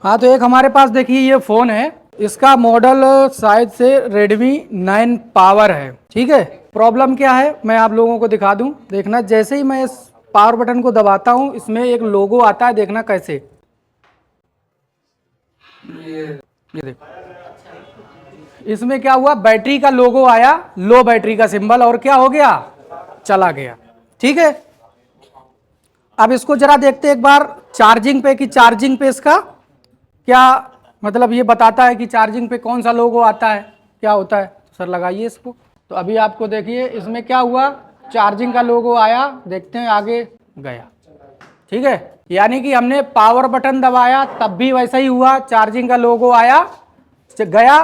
हाँ, तो एक हमारे पास देखिए ये फ़ोन है, इसका मॉडल शायद से Redmi 9 पावर है। ठीक है, प्रॉब्लम क्या है मैं आप लोगों को दिखा दूं। देखना, जैसे ही मैं इस पावर बटन को दबाता हूं इसमें एक लोगो आता है, देखना कैसे। ये देखो, इसमें क्या हुआ, बैटरी का लोगो आया, लो बैटरी का सिंबल, और क्या हो गया, चला गया। ठीक है, अब इसको जरा देखते एक बार चार्जिंग पे कि चार्जिंग पे इसका क्या मतलब ये बताता है कि चार्जिंग पे कौन सा लोगो आता है, क्या होता है। तो सर लगाइए इसको। तो अभी आपको देखिए इसमें क्या हुआ, चार्जिंग का लोगो आया, देखते हैं आगे गया। ठीक है, यानी कि हमने पावर बटन दबाया तब भी वैसा ही हुआ, चार्जिंग का लोगो आया गया,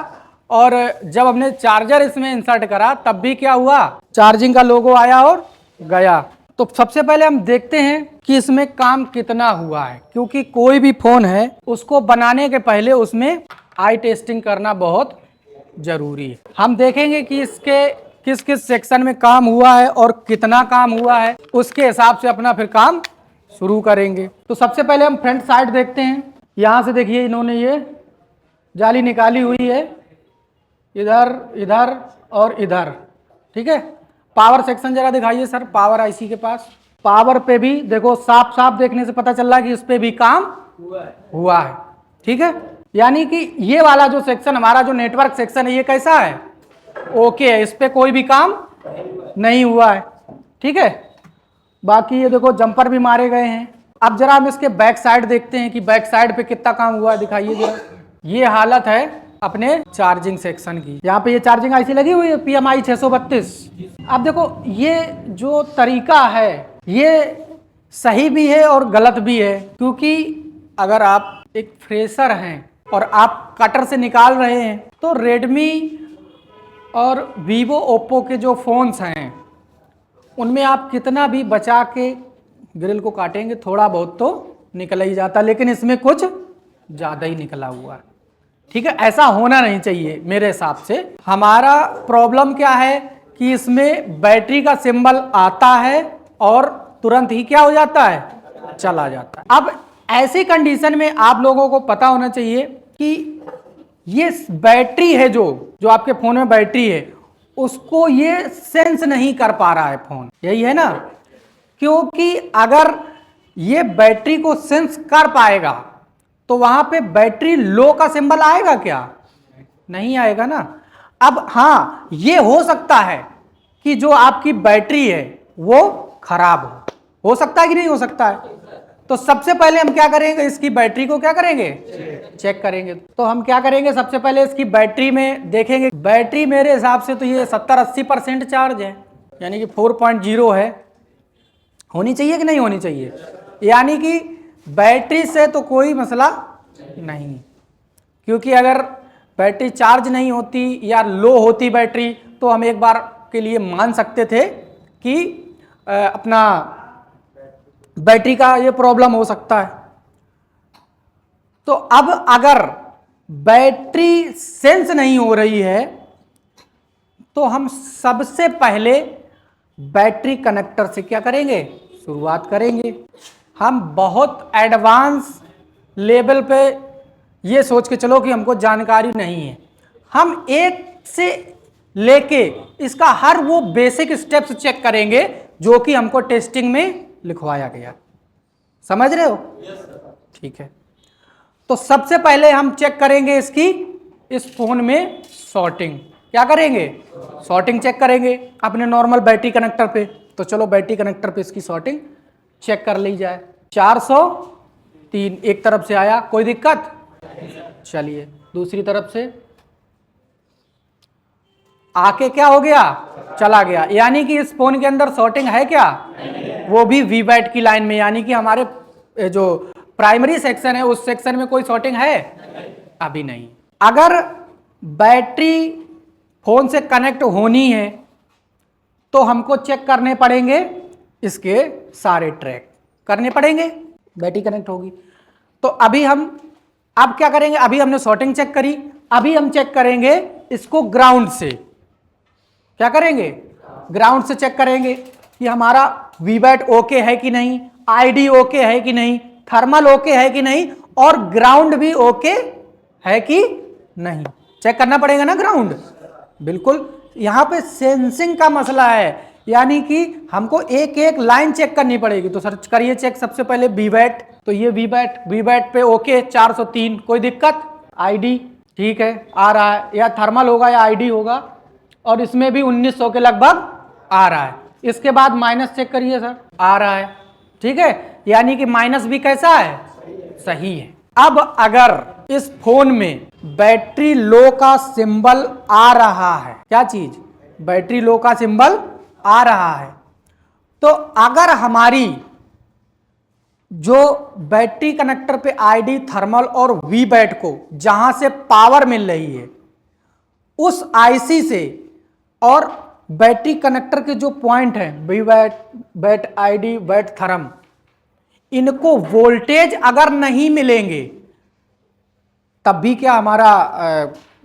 और जब हमने चार्जर इसमें इंसर्ट करा तब भी क्या हुआ, चार्जिंग का लोगो आया और गया। तो सबसे पहले हम देखते हैं कि इसमें काम कितना हुआ है, क्योंकि कोई भी फोन है उसको बनाने के पहले उसमें आई टेस्टिंग करना बहुत जरूरी है। हम देखेंगे कि इसके किस किस सेक्शन में काम हुआ है और कितना काम हुआ है, उसके हिसाब से अपना फिर काम शुरू करेंगे। तो सबसे पहले हम फ्रंट साइड देखते हैं। यहां से देखिए इन्होंने ये जाली निकाली हुई है, इधर इधर और इधर। ठीक है, पावर सेक्शन जरा दिखाइए सर, पावर आईसी के पास। पावर पे भी देखो, साफ साफ देखने से पता चल रहा है कि इस पे भी काम हुआ है। ठीक है, यानी कि ये वाला जो सेक्शन हमारा जो नेटवर्क सेक्शन है ये कैसा है, ओके है, इस पे कोई भी काम नहीं हुआ है। ठीक है, बाकी ये देखो जंपर भी मारे गए हैं। अब जरा हम इसके बैक साइड देखते हैं कि बैक साइड पे कितना काम हुआ है, दिखाइए जरा। ये हालत है अपने चार्जिंग सेक्शन की। यहाँ पे ये चार्जिंग आईसी लगी हुई है PMI 632। अब देखो ये जो तरीका है ये सही भी है और गलत भी है, क्योंकि अगर आप एक फ्रेशर हैं और आप कटर से निकाल रहे हैं तो रेडमी और वीवो ओप्पो के जो फोन्स हैं उनमें आप कितना भी बचा के ग्रिल को काटेंगे थोड़ा बहुत तो निकल ही जाता, लेकिन इसमें कुछ ज़्यादा ही निकला हुआ है। ठीक है, ऐसा होना नहीं चाहिए मेरे हिसाब से। हमारा प्रॉब्लम क्या है कि इसमें बैटरी का सिंबल आता है और तुरंत ही क्या हो जाता है, चला जाता है। अब ऐसी कंडीशन में आप लोगों को पता होना चाहिए कि ये बैटरी है, जो आपके फोन में बैटरी है उसको ये सेंस नहीं कर पा रहा है फोन, यही है ना। क्योंकि अगर ये बैटरी को सेंस कर पाएगा तो वहां पे बैटरी लो का सिंबल आएगा क्या, नहीं आएगा ना। अब हाँ, ये हो सकता है कि जो आपकी बैटरी है वो खराब हो सकता है कि नहीं हो सकता है। तो सबसे पहले हम क्या करेंगे, इसकी बैटरी को क्या करेंगे, चेक करेंगे। तो हम क्या करेंगे, सबसे पहले इसकी बैटरी में देखेंगे। बैटरी मेरे हिसाब से तो ये 70-80% चार्ज है, यानी कि 4.0 है, होनी चाहिए कि नहीं होनी चाहिए। यानी कि बैटरी से तो कोई मसला नहीं, क्योंकि अगर बैटरी चार्ज नहीं होती या लो होती बैटरी तो हम एक बार के लिए मान सकते थे कि अपना बैटरी का ये प्रॉब्लम हो सकता है। तो अब अगर बैटरी सेंस नहीं हो रही है तो हम सबसे पहले बैटरी कनेक्टर से क्या करेंगे, शुरुआत करेंगे। हम बहुत एडवांस लेवल पे ये सोच के चलो कि हमको जानकारी नहीं है, हम एक से लेके इसका हर वो बेसिक स्टेप्स चेक करेंगे जो कि हमको टेस्टिंग में लिखवाया गया। समझ रहे हो, ठीक है। तो सबसे पहले हम चेक करेंगे इसकी, इस फोन में सॉर्टिंग। क्या करेंगे, सॉर्टिंग चेक करेंगे अपने नॉर्मल बैटरी कनेक्टर पे। तो चलो बैटरी कनेक्टर पे इसकी सॉर्टिंग चेक कर ली जाए। 403 एक तरफ से आया, कोई दिक्कत, चलिए दूसरी तरफ से आके क्या हो गया, चला गया। यानी कि इस फोन के अंदर सॉर्टिंग है क्या, वो भी वीबैट की लाइन में, यानी कि हमारे जो प्राइमरी सेक्शन है उस सेक्शन में कोई सॉर्टिंग है अभी नहीं। अगर बैटरी फोन से कनेक्ट होनी है तो हमको चेक करने पड़ेंगे, इसके सारे ट्रैक करने पड़ेंगे, बैटरी कनेक्ट होगी। तो अभी हम अब क्या करेंगे, अभी हमने सॉर्टिंग चेक करी, अभी हम चेक करेंगे इसको ग्राउंड से। क्या करेंगे, ग्राउंड से चेक करेंगे कि हमारा वीबैट ओके है कि नहीं, आईडी ओके है कि नहीं, थर्मल ओके है कि नहीं, और ग्राउंड भी ओके है कि नहीं, चेक करना पड़ेगा ना ग्राउंड। बिल्कुल, यहां पे सेंसिंग का मसला है, यानी कि हमको एक एक लाइन चेक करनी पड़ेगी। तो सर्च करिए चेक सबसे पहले वीबैट, तो ये वीबैट पे ओके 403, कोई दिक्कत। आईडी ठीक है आ रहा है, या थर्मल होगा या आईडी होगा, और इसमें भी 1900 के लगभग आ रहा है। इसके बाद माइनस चेक करिए सर, आ रहा है, ठीक है, यानी कि माइनस भी कैसा है, सही है। अब अगर इस फोन में बैटरी लो का सिंबल आ रहा है, क्या चीज, बैटरी लो का सिंबल आ रहा है, तो अगर हमारी जो बैटरी कनेक्टर पे आईडी, थर्मल और वीबैट को जहां से पावर मिल रही है उस आईसी से, और बैटरी कनेक्टर के जो पॉइंट हैं वीबैट, आईडी, बैट, थर्म, इनको वोल्टेज अगर नहीं मिलेंगे तब भी क्या हमारा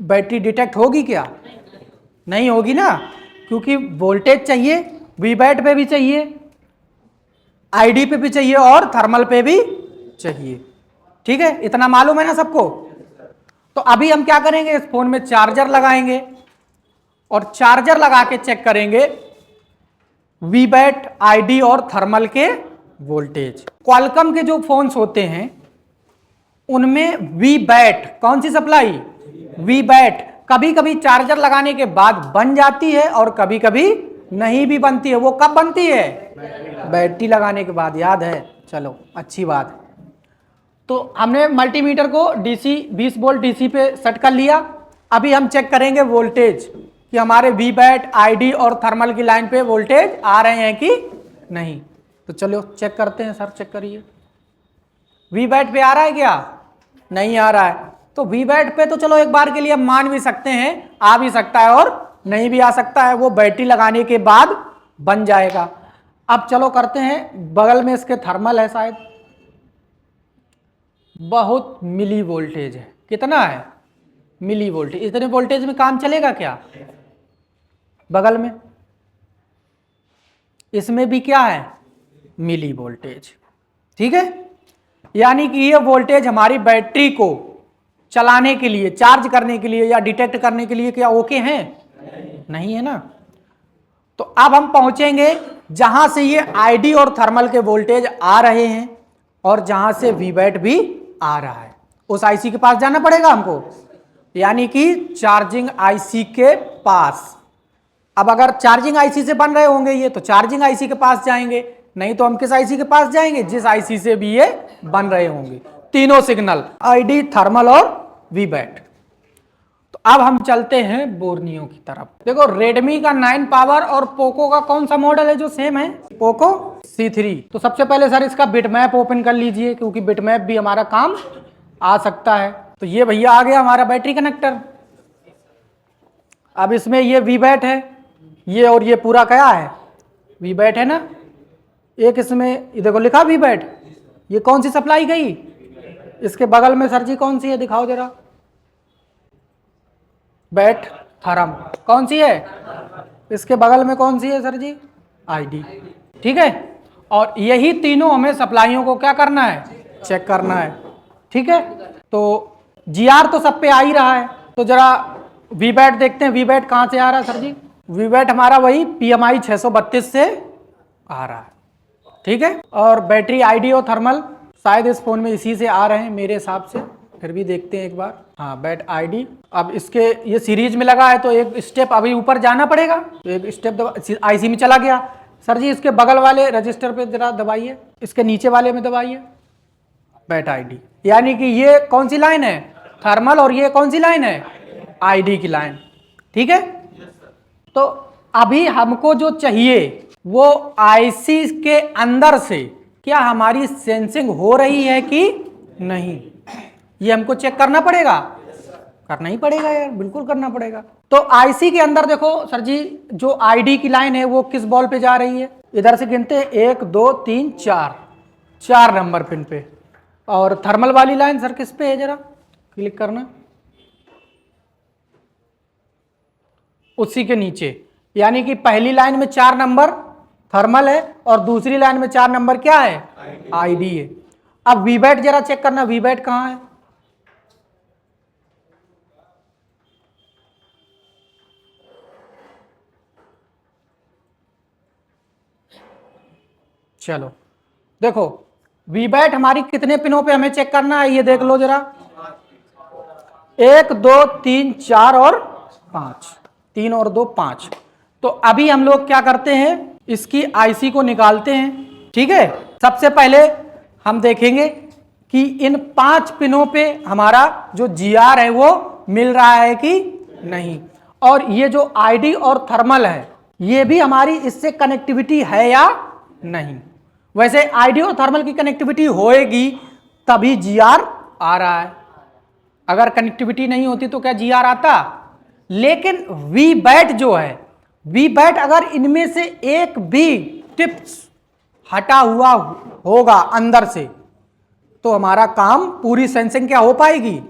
बैटरी डिटेक्ट होगी, क्या नहीं होगी ना, क्योंकि वोल्टेज चाहिए, वीबैट पे भी चाहिए, आईडी पे भी चाहिए और थर्मल पे भी चाहिए। ठीक है, इतना मालूम है ना सबको। तो अभी हम क्या करेंगे, इस फोन में चार्जर लगाएंगे और चार्जर लगा के चेक करेंगे वीबैट, आईडी और थर्मल के वोल्टेज। क्वालकॉम के जो फोन्स होते हैं उनमें वीबैट, कौन सी सप्लाई, वीबैट, कभी कभी चार्जर लगाने के बाद बन जाती है और कभी कभी नहीं भी बनती है। वो कब बनती है, बैटरी लगाने के बाद, याद है, चलो अच्छी बात है। तो हमने मल्टीमीटर को डीसी 20 वोल्ट डीसी पे सेट कर लिया। अभी हम चेक करेंगे वोल्टेज कि हमारे वीबैट, आईडी और थर्मल की लाइन पे वोल्टेज आ रहे हैं कि नहीं। तो चलो चेक करते हैं सर, चेक करिए वीबैट पे आ रहा है क्या, नहीं आ रहा है। तो वीबैट पे तो चलो एक बार के लिए हम मान भी सकते हैं, आ भी सकता है और नहीं भी आ सकता है, वो बैटरी लगाने के बाद बन जाएगा। अब चलो करते हैं, बगल में इसके थर्मल है शायद, बहुत मिली वोल्टेज है, कितना है, मिली वोल्टेज, इतने वोल्टेज में काम चलेगा क्या, बगल में इसमें भी क्या है, मिली वोल्टेज। ठीक है, यानी कि ये वोल्टेज हमारी बैटरी को चलाने के लिए, चार्ज करने के लिए या डिटेक्ट करने के लिए क्या ओके हैं, नहीं है ना। तो अब हम पहुंचेंगे जहां से ये आईडी और थर्मल के वोल्टेज आ रहे हैं और जहां से वीबैट भी आ रहा है, उस आईसी के पास जाना पड़ेगा हमको, यानी कि चार्जिंग आईसी के पास। अब अगर चार्जिंग आईसी से बन रहे होंगे ये, तो चार्जिंग आईसी के पास जाएंगे, नहीं तो हम किस आईसी के पास जाएंगे, जिस आईसी से भी ये बन रहे होंगे, तीनों सिग्नल, आईडी, थर्मल और वीबैट। तो अब हम चलते हैं बोर्नियो की तरफ। देखो रेडमी का 9 पावर और पोको का कौन सा मॉडल है जो सेम है, पोको C3। तो सबसे पहले सर इसका बिटमैप ओपन कर लीजिए, क्योंकि बिटमैप भी हमारा काम आ सकता है। तो ये भैया आ गया हमारा बैटरी कनेक्टर। अब इसमें ये वीबैट है, ये और ये पूरा क्या है, वीबैट है ना। एक इसमें ये देखो लिखा वीबैट, ये कौन सी सप्लाई गई, इसके बगल में सर जी कौन सी है, दिखाओ जरा, बैट, थर्म, कौन सी है, इसके बगल में कौन सी है सर जी, आईडी। ठीक है, और यही तीनों हमें सप्लाइयों को क्या करना है, चेक करना है। ठीक है, तो जीआर तो सब पे आ ही रहा है, तो जरा वीबैट देखते हैं, वीबैट कहाँ से आ रहा है सर जी, वीबैट हमारा वही PMI 632 से आ रहा है। ठीक है, और बैटरी, आईडी और थर्मल शायद इस फोन में इसी से आ रहे हैं मेरे हिसाब से, फिर भी देखते हैं एक बार। हाँ, बैट, आईडी। अब इसके ये सीरीज में लगा है तो एक स्टेप अभी ऊपर जाना पड़ेगा, तो एक स्टेप आईसी में चला गया। सर जी इसके बगल वाले रजिस्टर पे जरा दबाइए, इसके नीचे वाले में दबाइए, बैट, आईडी, यानी कि ये कौन सी लाइन है, थर्मल, और ये कौन सी लाइन है, आईडी की लाइन। ठीक है, तो अभी हमको जो चाहिए वो आईसी के अंदर से क्या हमारी सेंसिंग हो रही है कि नहीं, ये हमको चेक करना पड़ेगा, करना ही पड़ेगा यार, बिल्कुल करना पड़ेगा। तो आईसी के अंदर देखो सर जी, जो आईडी की लाइन है वो किस बॉल पे जा रही है, इधर से गिनते हैं 1 2 3 4 नंबर पिन पे, और थर्मल वाली लाइन सर किस पे है, जरा क्लिक करना, उसी के नीचे, यानी कि पहली लाइन में 4 नंबर थर्मल है और दूसरी लाइन में 4 नंबर क्या है, आईडी है। अब वी बैट जरा चेक करना, वी बैट कहां है? चलो देखो, वी बैट हमारी कितने पिनों पे हमें चेक करना है, ये देख लो जरा। 1 2 3 4 और 5, 3 और 2 5। तो अभी हम लोग क्या करते हैं, इसकी आईसी को निकालते हैं। ठीक है, सबसे पहले हम देखेंगे कि इन 5 पिनों पे हमारा जो जीआर है वो मिल रहा है कि नहीं, और ये जो आईडी और थर्मल है ये भी हमारी इससे कनेक्टिविटी है या नहीं। वैसे आईडी और थर्मल की कनेक्टिविटी होएगी तभी जीआर आ रहा है, अगर कनेक्टिविटी नहीं होती तो क्या जीआर आता? लेकिन वी बैट जो है, वी बैट अगर इनमें से एक भी टिप्स हटा हुआ होगा अंदर से तो हमारा काम, पूरी सेंसिंग क्या हो पाएगी?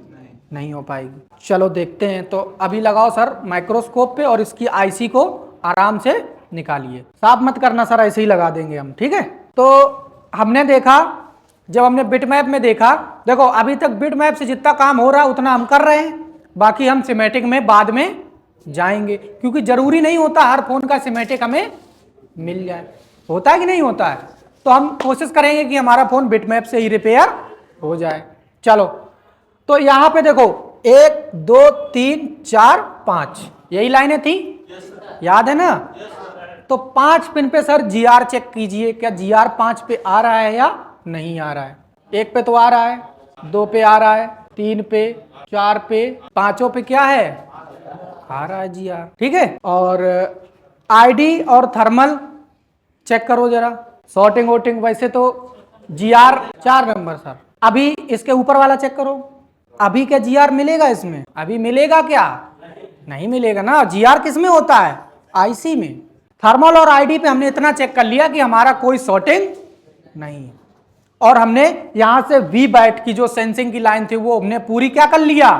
नहीं हो पाएगी। चलो देखते हैं। तो अभी लगाओ सर माइक्रोस्कोप पे और इसकी आईसी को आराम से निकालिए। साफ मत करना सर, ऐसे ही लगा देंगे हम। ठीक है, तो हमने देखा, जब हमने बिटमैप में देखा, देखो अभी तक बिटमैप से जितना काम हो रहा है उतना हम कर रहे हैं, बाकी हम सिमेटिक में बाद में जाएंगे, क्योंकि जरूरी नहीं होता हर फोन का सिमेटिक हमें मिल जाए। होता है कि नहीं होता है? तो हम कोशिश करेंगे कि हमारा फोन बिटमैप से ही रिपेयर हो जाए। चलो, तो यहां पे देखो 1 2 3 4 5 यही लाइनें थी, याद है ना? तो 5 पिन पे सर जीआर चेक कीजिए, क्या जीआर 5 पे आ रहा है या नहीं आ रहा है? 1 पे तो आ रहा है, 2 पे आ रहा है, 3 पे, 4 पे, 5 पे क्या है? आ रहा है जीआर। ठीक है, और आईडी और थर्मल चेक करो जरा, सॉर्टिंग वोटिंग। वैसे तो जीआर 4 नंबर सर। अभी इसके ऊपर वाला चेक करो, अभी क्या जीआर मिलेगा इसमें? अभी मिलेगा क्या? नहीं मिलेगा ना। जीआर किस में होता है? आईसी में। थर्मल और आईडी पे हमने इतना चेक कर लिया कि हमारा कोई सॉर्टिंग नहीं है, और हमने यहां से वी बैट की जो सेंसिंग की लाइन थी वो हमने पूरी क्या कर लिया?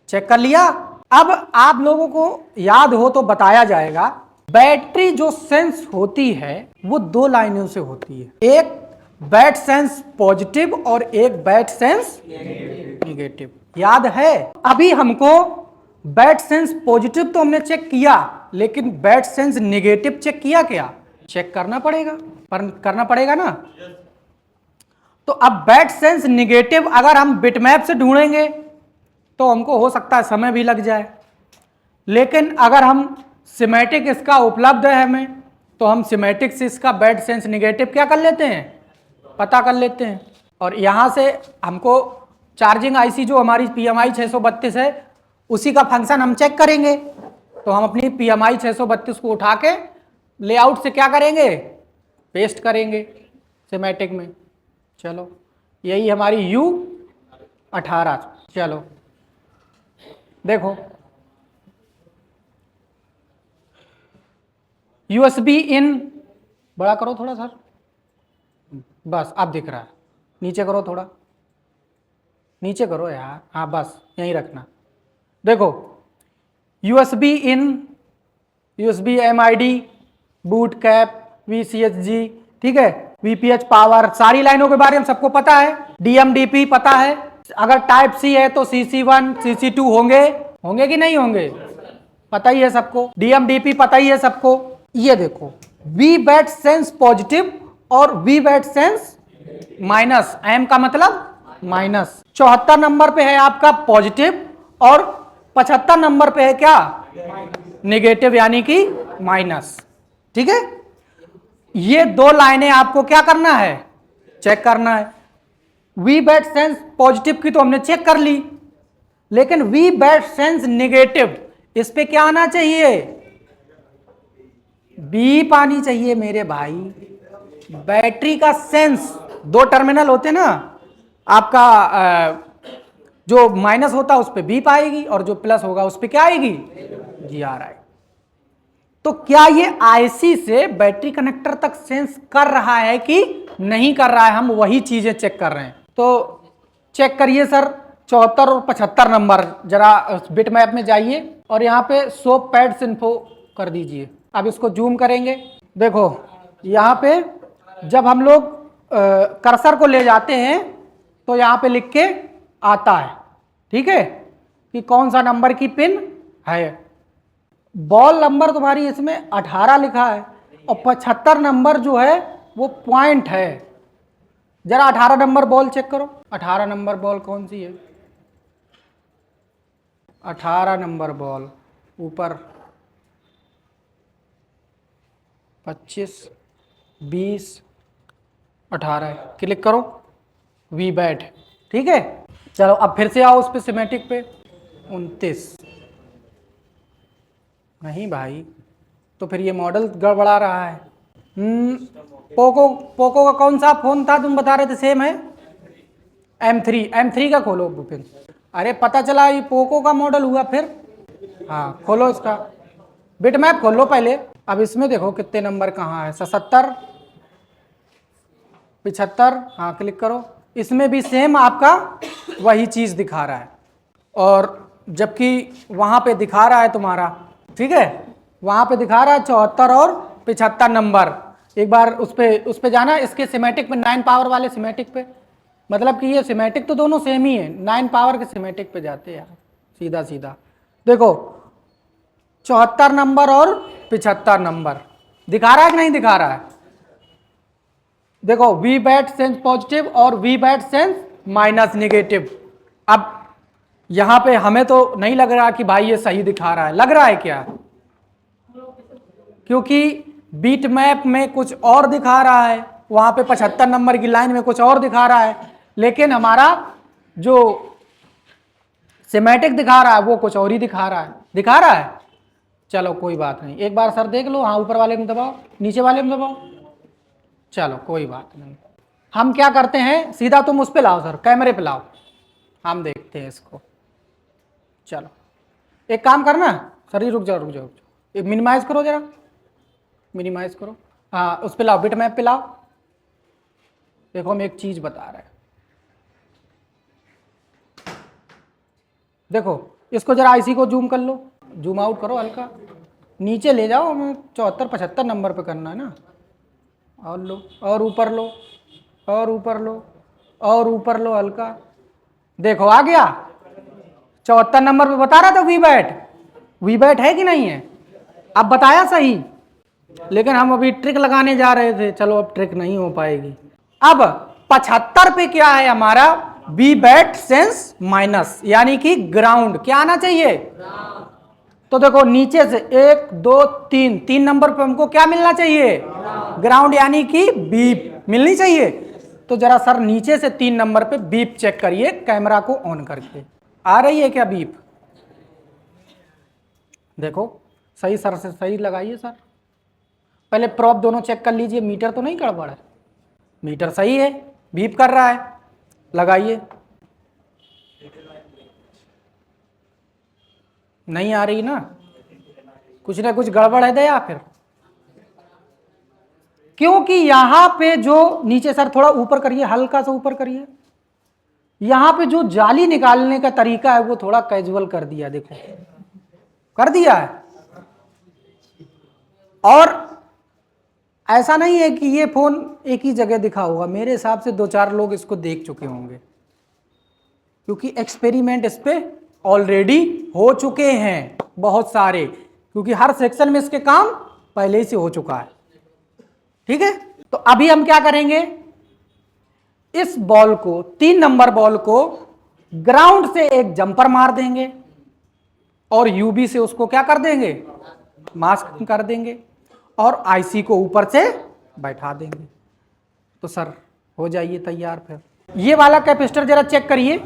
चेक कर लिया। अब आप लोगों को याद हो तो बताया जाएगा, बैटरी जो सेंस होती है वो 2 लाइनों से होती है, एक बैट सेंस पॉजिटिव और एक बैट सेंस निगेटिव। याद है? अभी हमको बैट सेंस पॉजिटिव तो हमने चेक किया, लेकिन बैट सेंस निगेटिव चेक किया क्या? चेक करना पड़ेगा, पर करना पड़ेगा ना। तो अब बैट सेंस निगेटिव अगर हम बिटमैप से ढूंढेंगे तो हमको हो सकता है समय भी लग जाए, लेकिन अगर हम सिमेटिक इसका उपलब्ध है हमें, तो हम सिमेटिक से इसका बैट सेंस निगेटिव क्या कर लेते हैं? पता कर लेते हैं। और यहाँ से हमको चार्जिंग आईसी जो हमारी PMI 632 है उसी का फंक्शन हम चेक करेंगे। तो हम अपनी PMI 632 को उठा के लेआउट से क्या करेंगे? पेस्ट करेंगे सिमेटिक में। चलो, यही हमारी U18। चलो देखो, USB इन बड़ा करो थोड़ा सर, बस अब दिख रहा है। नीचे करो, थोड़ा नीचे करो यार, हाँ बस यहीं रखना। देखो USB इन, USB MID, boot cap, VCSG, ठीक है, VPH पावर, सारी लाइनों के बारे में सबको पता है। DMDP पता है। अगर टाइप C है तो CC1 CC2 होंगे कि नहीं होंगे? पता ही है सबको। DMDP पता ही है सबको। ये देखो, V बैट सेंस पॉजिटिव और V bat sense minus, M का मतलब माइनस। 74 नंबर पे है आपका पॉजिटिव और 75 नंबर पे है क्या? नेगेटिव, यानी कि माइनस। ठीक है, ये 2 लाइनें आपको क्या करना है? चेक करना है। वी बैट सेंस पॉजिटिव की तो हमने चेक कर ली, लेकिन वी बैट सेंस नेगेटिव, इस पे क्या आना चाहिए? बीप आनी चाहिए मेरे भाई। बैटरी का सेंस, 2 टर्मिनल होते ना आपका, जो माइनस होता है उस पर बीप आएगी और जो प्लस होगा उस पर क्या आएगी? जीआर आएगी। तो क्या ये आईसी से बैटरी कनेक्टर तक सेंस कर रहा है कि नहीं कर रहा है? हम वही चीजें चेक कर रहे हैं। तो चेक करिए सर 74 और 75 नंबर, जरा बिट मैप में जाइए और यहाँ पे शो पैड्स इन्फो कर दीजिए। अब इसको जूम करेंगे। देखो यहाँ पे जब हम लोग कर्सर को ले जाते हैं तो यहां पे लिख के आता है, ठीक है, कि कौन सा नंबर की पिन है। बॉल नंबर तुम्हारी इसमें 18 लिखा है और 75 नंबर जो है वो पॉइंट है। जरा 18 नंबर बॉल चेक करो, 18 नंबर बॉल कौन सी है? 18 नंबर बॉल ऊपर 25 20 18 है, क्लिक करो, वी बैट, ठीक है। चलो अब फिर से आओ उस पे, सिमेटिक पे 29। नहीं भाई, तो फिर ये मॉडल गड़बड़ा रहा है। पोको का कौन सा फोन था तुम बता रहे थे सेम है? M3 का खोलो भूपेन। अरे पता चला ये पोको का मॉडल हुआ फिर। हाँ खोलो इसका बिट मैप खोल लो पहले। अब इसमें देखो कितने नंबर कहाँ है, 77 75, हाँ क्लिक करो। इसमें भी सेम आपका वही चीज़ दिखा रहा है, और जबकि वहाँ पे दिखा रहा है तुम्हारा, ठीक है, वहाँ पे दिखा रहा है 74 और 75 नंबर। एक बार उस पे जाना, इसके सिमेटिक पे 9 पावर वाले सिमेटिक पे, मतलब कि ये सिमेटिक तो दोनों सेम ही है, 9 पावर के सिमेटिक पे जाते हैं यार, सीधा सीधा देखो 74 नंबर और 75 नंबर दिखा रहा है कि नहीं दिखा रहा है? देखो वी बैट सेंस पॉजिटिव और we bat sense minus negative. अब यहां पे हमें तो नहीं लग रहा कि भाई ये सही दिखा रहा है, लग रहा है क्या? क्योंकि बीट मैप में कुछ और दिखा रहा है, वहां पे 75 नंबर की लाइन में कुछ और दिखा रहा है, लेकिन हमारा जो सिमेटिक दिखा रहा है वो कुछ और ही दिखा रहा है। चलो कोई बात नहीं, एक बार सर देख लो, हाँ ऊपर वाले में दबाओ, नीचे वाले में दबाओ, चलो कोई बात नहीं। हम क्या करते हैं, सीधा तुम उस पे लाओ सर, कैमरे पे लाओ, हम देखते हैं इसको। चलो एक काम करना सर, ये रुक जाओ, एक मिनिमाइज करो, जरा मिनिमाइज करो, हाँ उस पे लाओ, बिट मैप पे लाओ। देखो हम एक चीज बता रहे हैं, देखो इसको जरा आईसी को जूम कर लो, जूम आउट करो हल्का, नीचे ले जाओ, हमें 74 75 नंबर पे करना है ना, और लो, और ऊपर लो, और ऊपर लो, और ऊपर लो हल्का, देखो आ गया 74 नंबर पे बता रहा था वी बैट है कि नहीं है? अब बताया सही, लेकिन हम अभी ट्रिक लगाने जा रहे थे, चलो अब ट्रिक नहीं हो पाएगी। अब 75 पे क्या है हमारा? वी बैट सेंस माइनस, यानी कि ग्राउंड क्या आना चाहिए? तो देखो नीचे से 1 2 3 नंबर पे हमको क्या मिलना चाहिए? ग्राउंड, यानी कि बीप मिलनी चाहिए। तो जरा सर नीचे से 3 नंबर पे बीप चेक करिए, कैमरा को ऑन करके, आ रही है क्या बीप? देखो सही, सर से सही लगाइए सर, पहले प्रॉप दोनों चेक कर लीजिए, मीटर तो नहीं गड़बड़ है, मीटर सही है, बीप कर रहा है, लगाइए। नहीं आ रही ना कुछ गड़बड़ है दया फिर, क्योंकि यहां पे जो नीचे, सर थोड़ा ऊपर करिए, हल्का सा ऊपर करिए, यहां पे जो जाली निकालने का तरीका है वो थोड़ा कैजुअल कर दिया, देखो कर दिया है। और ऐसा नहीं है कि ये फोन एक ही जगह दिखा होगा, मेरे हिसाब से 2-4 लोग इसको देख चुके होंगे, क्योंकि एक्सपेरिमेंट इस पे ऑलरेडी हो चुके हैं बहुत सारे, क्योंकि हर सेक्शन में इसके काम पहले ही से हो चुका है, ठीक है। तो अभी हम क्या करेंगे, इस बॉल को, 3 नंबर बॉल को ग्राउंड से एक जंपर मार देंगे और यूबी से उसको क्या कर देंगे, मास्क कर देंगे, और आईसी को ऊपर से बैठा देंगे। तो सर हो जाइए तैयार। फिर ये वाला कैपेसिटर जरा चेक करिए,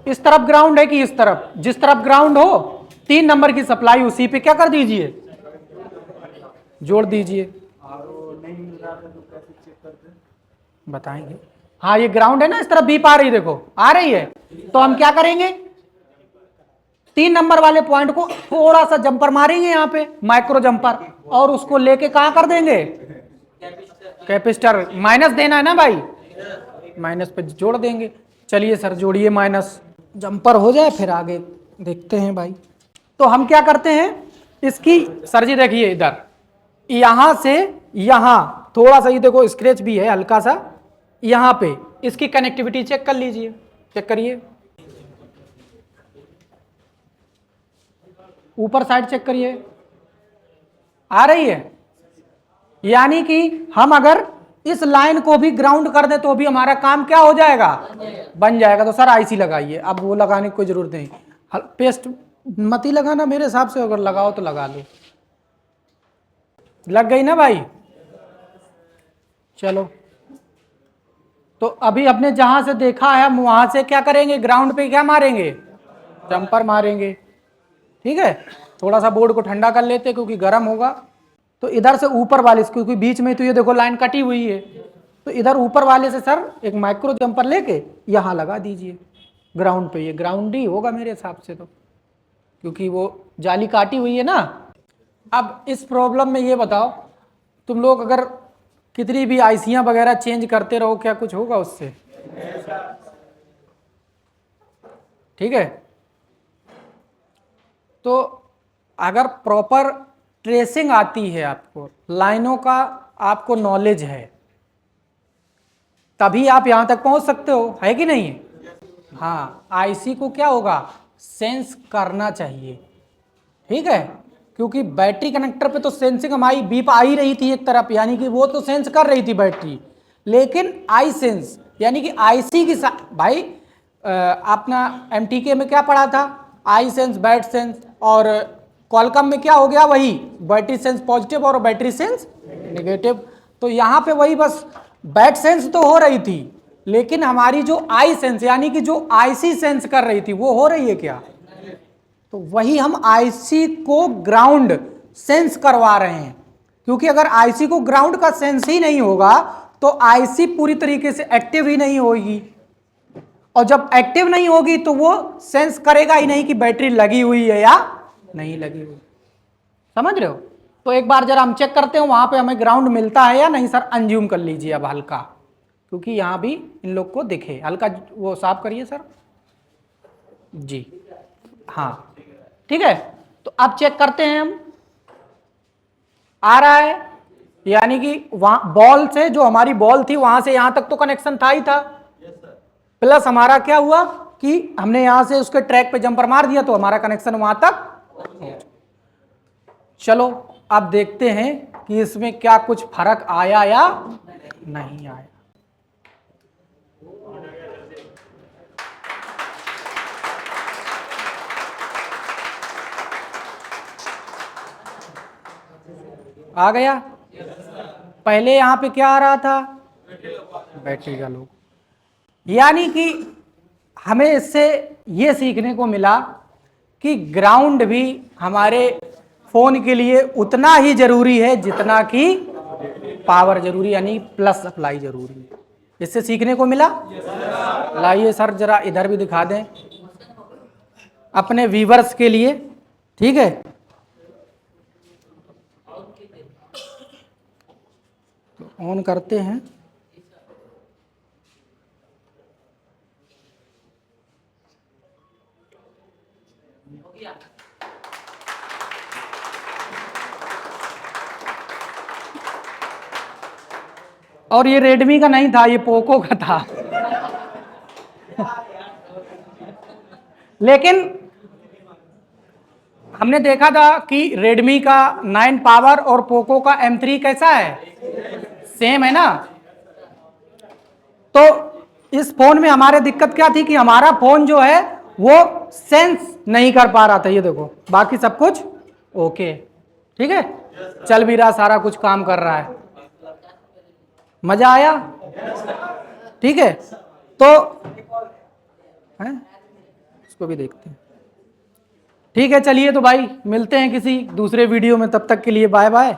इस तरफ ग्राउंड है कि इस तरफ? जिस तरफ ग्राउंड हो 3 नंबर की सप्लाई उसी पे क्या कर दीजिए, जोड़ दीजिए। बताएंगे, हाँ ये ग्राउंड है ना, इस तरफ बीप आ रही, देखो आ रही है। तो हम क्या करेंगे, 3 नंबर वाले पॉइंट को थोड़ा सा जंपर मारेंगे यहाँ पे, माइक्रो जंपर, और उसको लेके कहां कर देंगे, कैपेसिटर, माइनस देना है ना भाई, माइनस पे जोड़ देंगे। चलिए सर जोड़िए, माइनस जंपर हो जाए फिर आगे देखते हैं भाई। तो हम क्या करते हैं इसकी, सर जी देखिए इधर, यहां से यहां थोड़ा सा, ये देखो स्क्रैच भी है हल्का सा, यहां पे इसकी कनेक्टिविटी चेक कर लीजिए। चेक करिए, ऊपर साइड चेक करिए, आ रही है। यानी कि हम अगर इस लाइन को भी ग्राउंड कर दे तो भी हमारा काम क्या हो जाएगा, बन जाएगा। तो सर आईसी लगाइए, अब वो लगाने की कोई जरूरत नहीं, पेस्ट मत ही लगाना मेरे हिसाब से, अगर लगाओ तो लगा लो। लग गई ना भाई? चलो, तो अभी अपने जहां से देखा है हम वहां से क्या करेंगे, ग्राउंड पे क्या मारेंगे, जंपर मारेंगे। ठीक है, थोड़ा सा बोर्ड को ठंडा कर लेते क्योंकि गर्म होगा। तो इधर से ऊपर वाले, क्योंकि बीच में तो ये देखो लाइन कटी हुई है, तो इधर ऊपर वाले से सर एक माइक्रो जंपर लेके यहां लगा दीजिए ग्राउंड पे। ये ग्राउंड ही होगा मेरे हिसाब से तो, क्योंकि वो जाली काटी हुई है ना। अब इस प्रॉब्लम में ये बताओ, तुम लोग अगर कितनी भी आईसियां वगैरह चेंज करते रहो, क्या कुछ होगा उससे? ठीक है, तो अगर प्रॉपर ट्रेसिंग आती है, आपको लाइनों का आपको नॉलेज है, तभी आप यहां तक पहुंच सकते हो, है कि नहीं? हाँ, आईसी को क्या होगा, सेंस करना चाहिए। ठीक है, क्योंकि बैटरी कनेक्टर पे तो सेंसिंग हमारी बीप आ ही रही थी एक तरफ, यानी कि वो तो सेंस कर रही थी बैटरी, लेकिन आई सेंस यानी कि आईसी की भाई अपना एमटीके में क्या पढ़ा था, आई सेंस, बैट सेंस, और क्वालकॉम में क्या हो गया, वही बैटरी सेंस पॉजिटिव और बैटरी सेंस नेगेटिव। तो यहाँ पे वही बस बैट सेंस तो हो रही थी, लेकिन हमारी जो आई सेंस यानी कि जो आईसी सेंस कर रही थी वो हो रही है क्या? तो वही हम आईसी को ग्राउंड सेंस करवा रहे हैं, क्योंकि अगर आईसी को ग्राउंड का सेंस ही नहीं होगा तो आईसी पूरी तरीके से एक्टिव ही नहीं होगी, और जब एक्टिव नहीं होगी तो वो सेंस करेगा ही नहीं कि बैटरी लगी हुई है या नहीं लगी हुई। समझ रहे हो? तो एक बार जरा हम चेक करते हैं वहां पे हमें ग्राउंड मिलता है या नहीं। सर अनज्यूम कर लीजिए अब हल्का, क्योंकि यहां भी इन लोग को दिखे, हल्का वो साफ करिए सर जी। हाँ ठीक है, तो अब चेक करते हैं हम, आ रहा है, यानी कि वहां बॉल से, जो हमारी बॉल थी वहां से यहां तक तो कनेक्शन था ही था, प्लस हमारा क्या हुआ कि हमने यहां से उसके ट्रैक पे जंपर मार दिया तो हमारा कनेक्शन वहां तक। चलो अब देखते हैं कि इसमें क्या कुछ फर्क आया या नहीं आया। आ गया? पहले यहां पे क्या आ रहा था, बैटरी का लोग। यानी कि हमें इससे ये सीखने को मिला कि ग्राउंड भी हमारे फोन के लिए उतना ही जरूरी है जितना कि पावर जरूरी, यानी प्लस सप्लाई जरूरी है। इससे सीखने को मिला। लाइए सर जरा इधर भी दिखा दें अपने व्यूवर्स के लिए। ठीक है, तो ऑन करते हैं। और ये रेडमी का नहीं था, ये पोको का था। लेकिन हमने देखा था कि रेडमी का 9 पावर और पोको का M3 कैसा है, सेम है ना। तो इस फोन में हमारे दिक्कत क्या थी कि हमारा फोन जो है वो सेंस नहीं कर पा रहा था। ये देखो, बाकी सब कुछ ओके, ठीक है, चल भी रहा, सारा कुछ काम कर रहा है। मजा आया? ठीक है, तो है इसको भी देखते हैं। ठीक है, चलिए तो भाई मिलते हैं किसी दूसरे वीडियो में, तब तक के लिए बाय बाय।